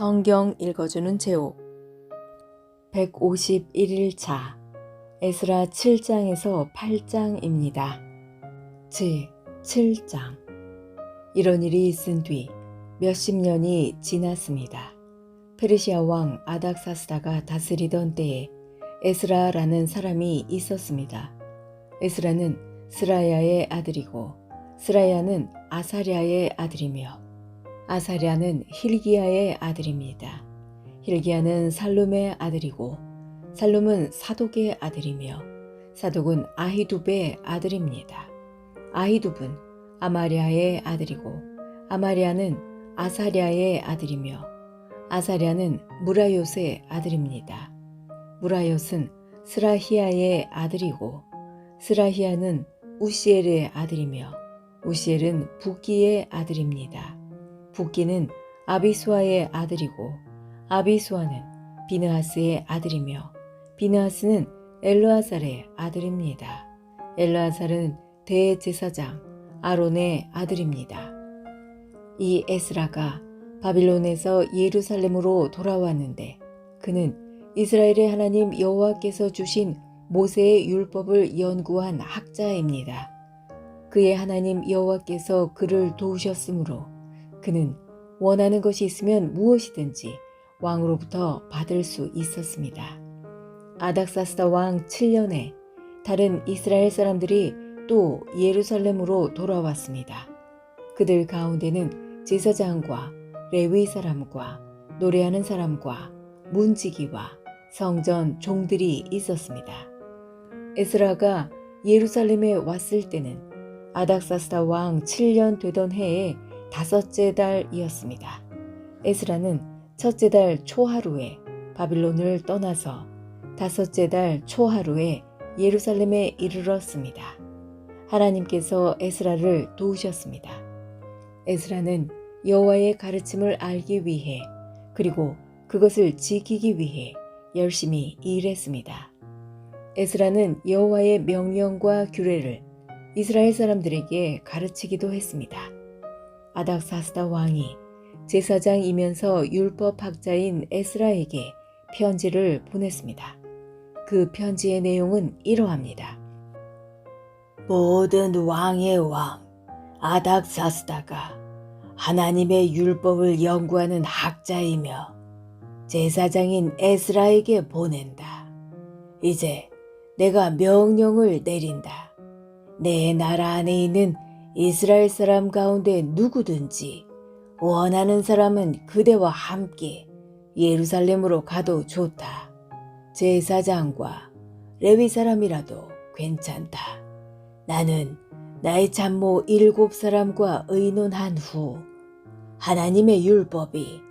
성경 읽어주는 제목 151일차 에스라 7장에서 8장입니다. 제7장 이런 일이 있은 뒤 몇십 년이 지났습니다. 페르시아 왕 아닥사스다가 다스리던 때에 에스라라는 사람이 있었습니다. 에스라는 스라야의 아들이고 스라야는 아사랴의 아들이며 아사랴는 hil기야의 아들입니다. hil기야는 살룸의 아들이고 살룸은 사독의 아들이며 사독은 아히둡의 아들입니다. 아히둡은 아마랴의 아들이고 아마랴는 아사랴의 아들이며 아사랴는 무라요스의 아들입니다. 무라요스는 스라히야의 아들이고 스라히야는 우시엘의 아들이며 우시엘은 붓기의 아들입니다. 붓기는 아비수아의 아들이고 아비수아는 비느하스의 아들이며 비느하스는 엘르아살의 아들입니다. 엘르아살은 대제사장 아론의 아들입니다. 이 에스라가 바빌론에서 예루살렘으로 돌아왔는데 그는 이스라엘의 하나님 여호와께서 주신 모세의 율법을 연구한 학자입니다. 그의 하나님 여호와께서 그를 도우셨으므로 그는 원하는 것이 있으면 무엇이든지 왕으로부터 받을 수 있었습니다. 아닥사스다 왕 7년에 다른 이스라엘 사람들이 또 예루살렘으로 돌아왔습니다. 그들 가운데는 제사장과 레위 사람과 노래하는 사람과 문지기와 성전 종들이 있었습니다. 에스라가 예루살렘에 왔을 때는 아닥사스다 왕 7년 되던 해에 5째 달이었습니다. 에스라는 첫째 달 초하루에 바빌론을 떠나서 5째 달 초하루에 예루살렘에 이르렀습니다. 하나님께서 에스라를 도우셨습니다. 에스라는 여호와의 가르침을 알기 위해 그리고 그것을 지키기 위해 열심히 일했습니다. 에스라는 여호와의 명령과 규례를 이스라엘 사람들에게 가르치기도 했습니다. 아닥사스다 왕이 제사장이면서 율법학자인 에스라에게 편지를 보냈습니다. 그 편지의 내용은 이러합니다. 모든 왕의 왕 아닥사스다가 하나님의 율법을 연구하는 학자이며 제사장인 에스라에게 보낸다. 이제 내가 명령을 내린다. 내 나라 안에 있는 이스라엘 사람 가운데 누구든지 원하는 사람은 그대와 함께 예루살렘으로 가도 좋다. 제사장과 레위 사람이라도 괜찮다. 나는 나의 참모 7사람과 의논한 후 하나님의 율법이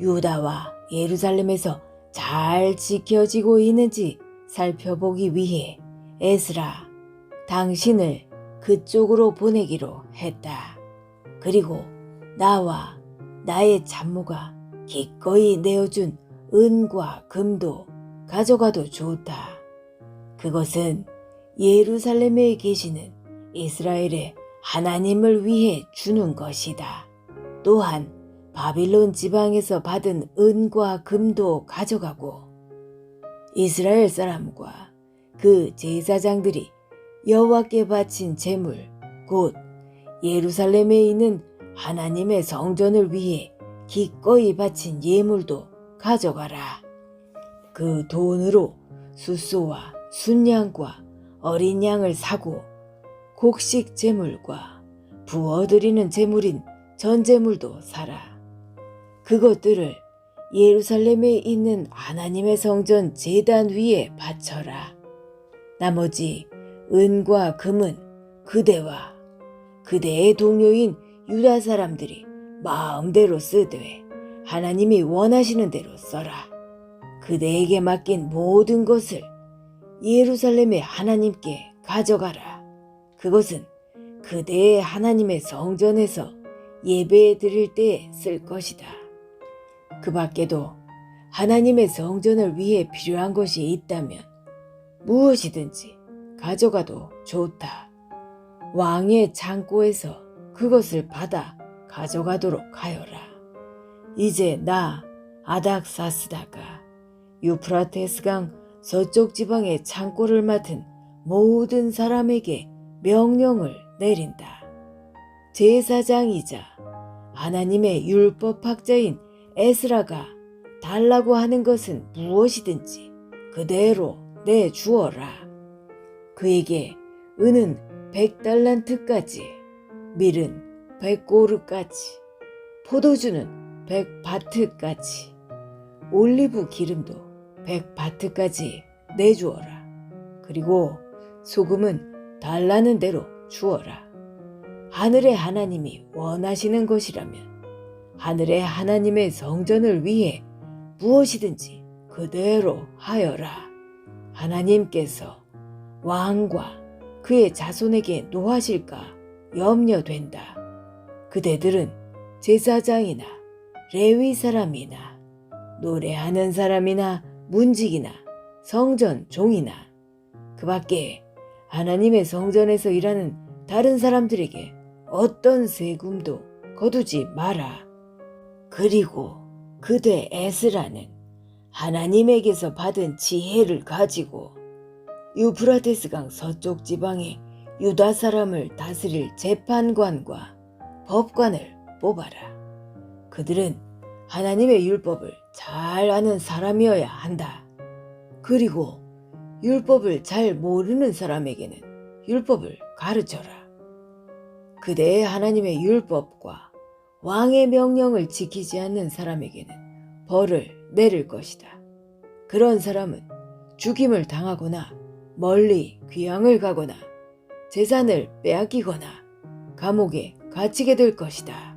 유다와 예루살렘에서 잘 지켜지고 있는지 살펴보기 위해 에스라 당신을 그쪽으로 보내기로 했다. 그리고 나와 나의 참모가 기꺼이 내어준 은과 금도 가져가도 좋다. 그것은 예루살렘에 계시는 이스라엘의 하나님을 위해 주는 것이다. 또한 바빌론 지방에서 받은 은과 금도 가져가고 이스라엘 사람과 그 제사장들이 여호와께 바친 제물 곧 예루살렘에 있는 하나님의 성전을 위해 기꺼이 바친 예물도 가져가라. 그 돈으로 숫소와 순양과 어린 양을 사고 곡식 제물과 부어드리는 제물인 전제물도 사라. 그것들을 예루살렘에 있는 하나님의 성전 제단 위에 바쳐라. 나머지 은과 금은 그대와 그대의 동료인 유다 사람들이 마음대로 쓰되 하나님이 원하시는 대로 써라. 그대에게 맡긴 모든 것을 예루살렘의 하나님께 가져가라. 그것은 그대의 하나님의 성전에서 예배 드릴 때에 쓸 것이다. 그 밖에도 하나님의 성전을 위해 필요한 것이 있다면 무엇이든지 가져가도 좋다. 왕의 창고에서 그것을 받아 가져가도록 하여라. 이제 나 아닥사스다가 유프라테스강 서쪽 지방의 창고를 맡은 모든 사람에게 명령을 내린다. 제사장이자 하나님의 율법학자인 에스라가 달라고 하는 것은 무엇이든지 그대로 내주어라. 그에게 은은 100달란트까지, 밀은 100고르까지, 포도주는 100바트까지, 올리브 기름도 100바트까지 내주어라. 그리고 소금은 달라는 대로 주어라. 하늘의 하나님이 원하시는 것이라면 하늘의 하나님의 성전을 위해 무엇이든지 그대로 하여라. 하나님께서 왕과 그의 자손에게 노하실까 염려된다. 그대들은 제사장이나 레위 사람이나 노래하는 사람이나 문직이나 성전 종이나 그 밖에 하나님의 성전에서 일하는 다른 사람들에게 어떤 세금도 거두지 마라. 그리고 그대 에스라는 하나님에게서 받은 지혜를 가지고 유프라테스강 서쪽 지방의 유다 사람을 다스릴 재판관과 법관을 뽑아라. 그들은 하나님의 율법을 잘 아는 사람이어야 한다. 그리고 율법을 잘 모르는 사람에게는 율법을 가르쳐라. 그대의 하나님의 율법과 왕의 명령을 지키지 않는 사람에게는 벌을 내릴 것이다. 그런 사람은 죽임을 당하거나 멀리 귀양을 가거나 재산을 빼앗기거나 감옥에 갇히게 될 것이다.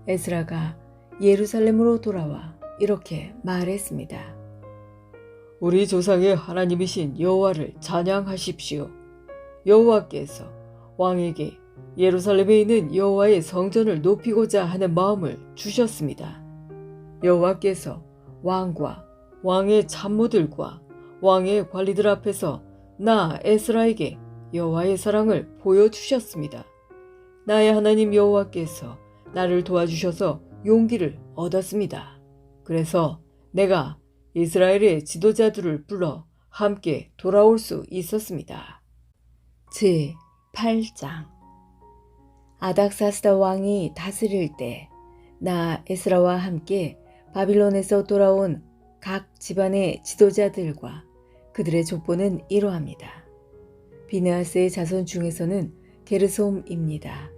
에스라가 예루살렘으로 돌아와 이렇게 말했습니다. 우리 조상의 하나님이신 여호와를 찬양하십시오. 여호와께서 왕에게 예루살렘에 있는 여호와의 성전을 높이고자 하는 마음을 주셨습니다. 여호와께서 왕과 왕의 참모들과 왕의 관리들 앞에서 나 에스라에게 여호와의 사랑을 보여주셨습니다. 나의 하나님 여호와께서 나를 도와주셔서 용기를 얻었습니다. 그래서 내가 이스라엘의 지도자들을 불러 함께 돌아올 수 있었습니다. 제8장 아닥사스다 왕이 다스릴 때 나 에스라와 함께 바빌론에서 돌아온 각 집안의 지도자들과 그들의 족보는 이러합니다. 비느하스의 자손 중에서는 게르솜입니다.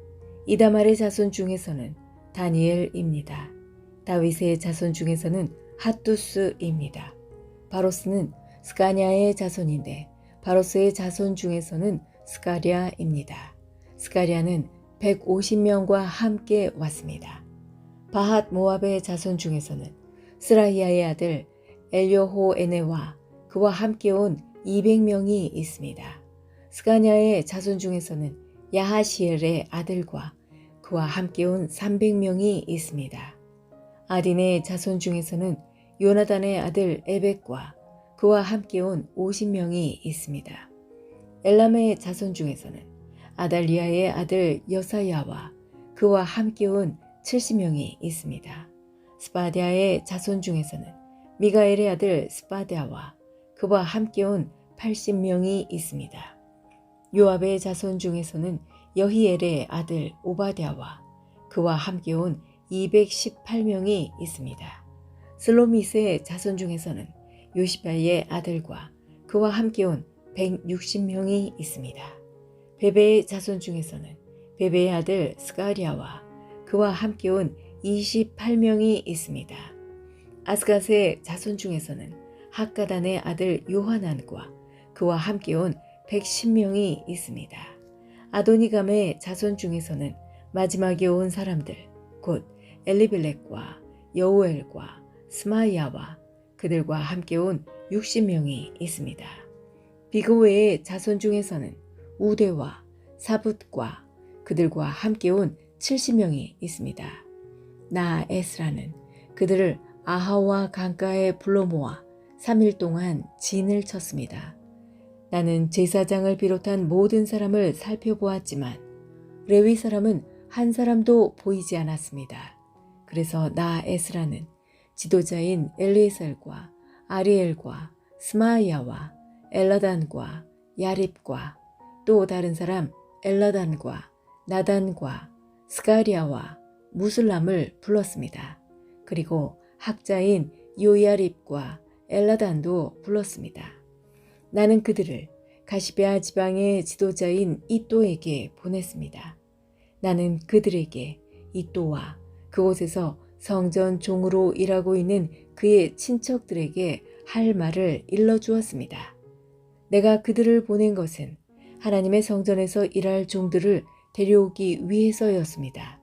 이다말의 자손 중에서는 다니엘입니다. 다윗의 자손 중에서는 핫두스입니다. 바로스는 스가냐의 자손인데 바로스의 자손 중에서는 스가랴입니다. 스가랴는 150명과 함께 왔습니다. 바핫 모압의 자손 중에서는 스라히아의 아들 엘요호에네와 그와 함께 온 200명이 있습니다. 스가냐의 자손 중에서는 야하시엘의 아들과 그와 함께 온 300명이 있습니다. 아딘의 자손 중에서는 요나단의 아들 에벡과 그와 함께 온 50명이 있습니다. 엘람의 자손 중에서는 아달리아의 아들 여사야와 그와 함께 온 70명이 있습니다. 스바디아의 자손 중에서는 미가엘의 아들 스바디아와 그와 함께 온 80명이 있습니다. 요압의 자손 중에서는 여히엘의 아들 오바댜와 그와 함께 온 218명이 있습니다. 슬로미스의 자손 중에서는 요시바의 아들과 그와 함께 온 160명이 있습니다. 베베의 자손 중에서는 베베의 아들 스가랴와 그와 함께 온 28명이 있습니다. 아스갓의 자손 중에서는 학가단의 아들 요하난과 그와 함께 온 110명이 있습니다. 아도니감의 자손 중에서는 마지막에 온 사람들 곧 엘리벨렉과 여우엘과 스마야와 그들과 함께 온 60명이 있습니다. 비그웨의 자손 중에서는 우데와 사붓과 그들과 함께 온 70명이 있습니다. 나 에스라는 그들을 아하와 강가에 불러 모아 3일 동안 진을 쳤습니다. 나는 제사장을 비롯한 모든 사람을 살펴보았지만 레위 사람은 한 사람도 보이지 않았습니다. 그래서 나 에스라는 지도자인 엘리에셀과 아리엘과 스마야와 엘라단과 야립과 또 다른 사람 엘라단과 나단과 스가리아와 무술람을 불렀습니다. 그리고 학자인 요야립과 엘라단도 불렀습니다. 나는 그들을 가시베아 지방의 지도자인 이또에게 보냈습니다. 나는 그들에게 이또와 그곳에서 성전 종으로 일하고 있는 그의 친척들에게 할 말을 일러주었습니다. 내가 그들을 보낸 것은 하나님의 성전에서 일할 종들을 데려오기 위해서였습니다.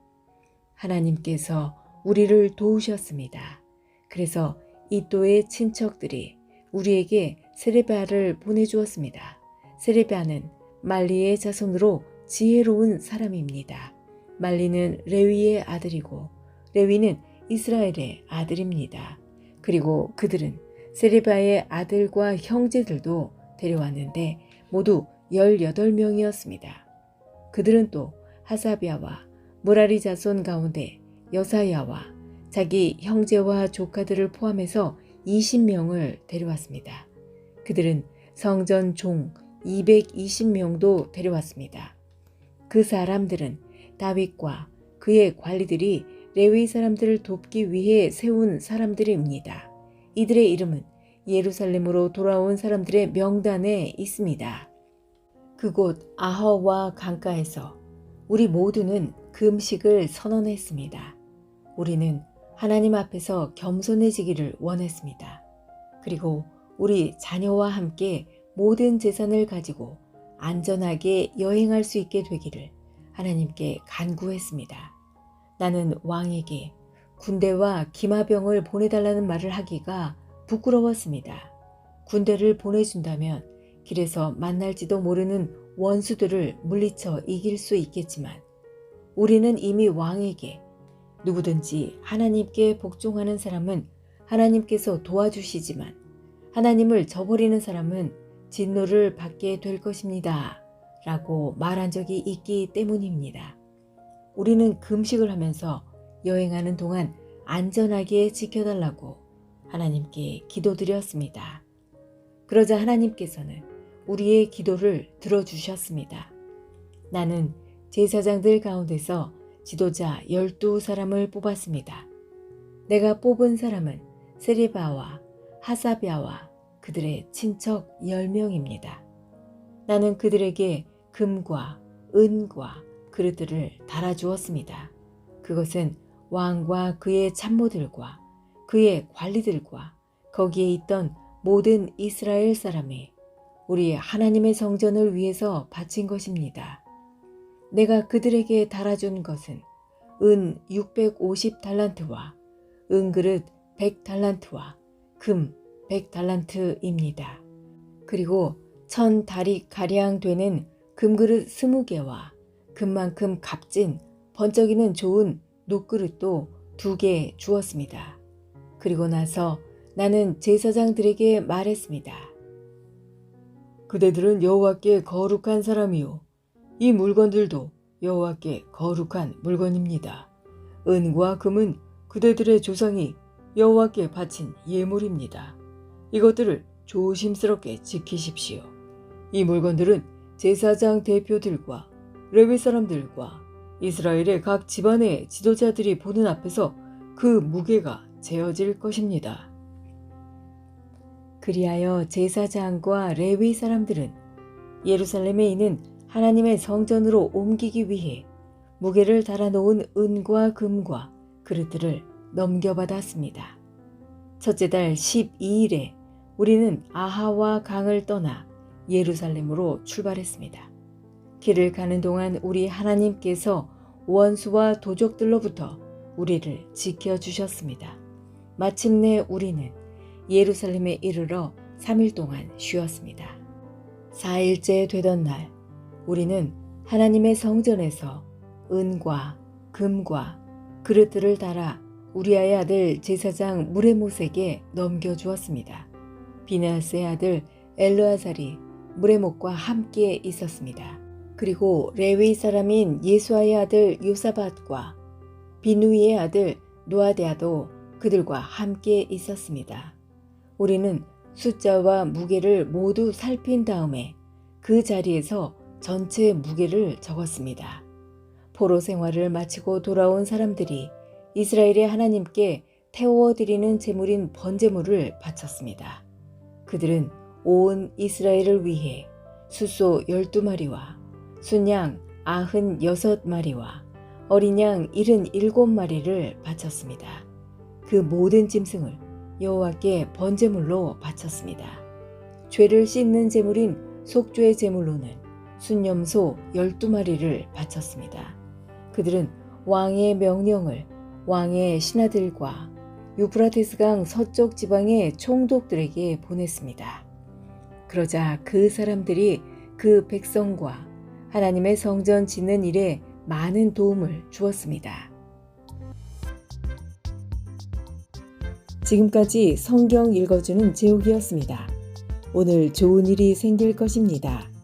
하나님께서 우리를 도우셨습니다. 그래서 이또의 친척들이 우리에게 세레비아를 보내주었습니다. 세레비아는 말리의 자손으로 지혜로운 사람입니다. 말리는 레위의 아들이고 레위는 이스라엘의 아들입니다. 그리고 그들은 세레비아의 아들과 형제들도 데려왔는데 모두 18명이었습니다. 그들은 또 하사비아와 무라리 자손 가운데 여사야와 자기 형제와 조카들을 포함해서 20명을 데려왔습니다. 그들은 성전 종 220명도 데려왔습니다. 그 사람들은 다윗과 그의 관리들이 레위 사람들을 돕기 위해 세운 사람들입니다. 이들의 이름은 예루살렘으로 돌아온 사람들의 명단에 있습니다. 그곳 아허와 강가에서 우리 모두는 금식을 선언했습니다. 우리는 하나님 앞에서 겸손해지기를 원했습니다. 그리고 우리 자녀와 함께 모든 재산을 가지고 안전하게 여행할 수 있게 되기를 하나님께 간구했습니다. 나는 왕에게 군대와 기마병을 보내달라는 말을 하기가 부끄러웠습니다. 군대를 보내준다면 길에서 만날지도 모르는 원수들을 물리쳐 이길 수 있겠지만 우리는 이미 왕에게 누구든지 하나님께 복종하는 사람은 하나님께서 도와주시지만 하나님을 저버리는 사람은 진노를 받게 될 것입니다. 라고 말한 적이 있기 때문입니다. 우리는 금식을 하면서 여행하는 동안 안전하게 지켜달라고 하나님께 기도드렸습니다. 그러자 하나님께서는 우리의 기도를 들어주셨습니다. 나는 제사장들 가운데서 지도자 12사람을 뽑았습니다. 내가 뽑은 사람은 세레바와 하사비아와 그들의 친척 10명입니다. 나는 그들에게 금과 은과 그릇들을 달아주었습니다. 그것은 왕과 그의 참모들과 그의 관리들과 거기에 있던 모든 이스라엘 사람이 우리 하나님의 성전을 위해서 바친 것입니다. 내가 그들에게 달아준 것은 은 650달란트와 은그릇 100달란트와 금 100달란트입니다. 그리고 1000다리 가량 되는 금그릇 20개와 금만큼 값진 번쩍이는 좋은 녹그릇도 2개 주었습니다. 그리고 나서 나는 제사장들에게 말했습니다. 그대들은 여호와께 거룩한 사람이요 이 물건들도 여호와께 거룩한 물건입니다. 은과 금은 그대들의 조상이 여호와께 바친 예물입니다. 이것들을 조심스럽게 지키십시오. 이 물건들은 제사장 대표들과 레위 사람들과 이스라엘의 각 집안의 지도자들이 보는 앞에서 그 무게가 재어질 것입니다. 그리하여 제사장과 레위 사람들은 예루살렘에 있는 하나님의 성전으로 옮기기 위해 무게를 달아놓은 은과 금과 그릇들을 넘겨받았습니다. 첫째 달 12일에 우리는 아하와 강을 떠나 예루살렘으로 출발했습니다. 길을 가는 동안 우리 하나님께서 원수와 도적들로부터 우리를 지켜주셨습니다. 마침내 우리는 예루살렘에 이르러 3일 동안 쉬었습니다. 4일째 되던 날 우리는 하나님의 성전에서 은과 금과 그릇들을 달아 우리아의 아들 제사장 무레못에게 넘겨주었습니다. 비느하스의 아들 엘르아살이 무레못과 함께 있었습니다. 그리고 레위 사람인 예수아의 아들 요사밧과 비누이의 아들 노아디아도 그들과 함께 있었습니다. 우리는 숫자와 무게를 모두 살핀 다음에 그 자리에서 전체 무게를 적었습니다. 포로 생활을 마치고 돌아온 사람들이 이스라엘의 하나님께 태워드리는 제물인 번제물을 바쳤습니다. 그들은 온 이스라엘을 위해 숫소 12마리와 순양 96마리와 어린 양 77마리를 바쳤습니다. 그 모든 짐승을 여호와께 번제물로 바쳤습니다. 죄를 씻는 제물인 속죄 제물로는 순염소 12마리를 바쳤습니다. 그들은 왕의 명령을 왕의 신하들과 유프라테스강 서쪽 지방의 총독들에게 보냈습니다. 그러자 그 사람들이 그 백성과 하나님의 성전 짓는 일에 많은 도움을 주었습니다. 지금까지 성경 읽어주는 제옥이었습니다. 오늘 좋은 일이 생길 것입니다.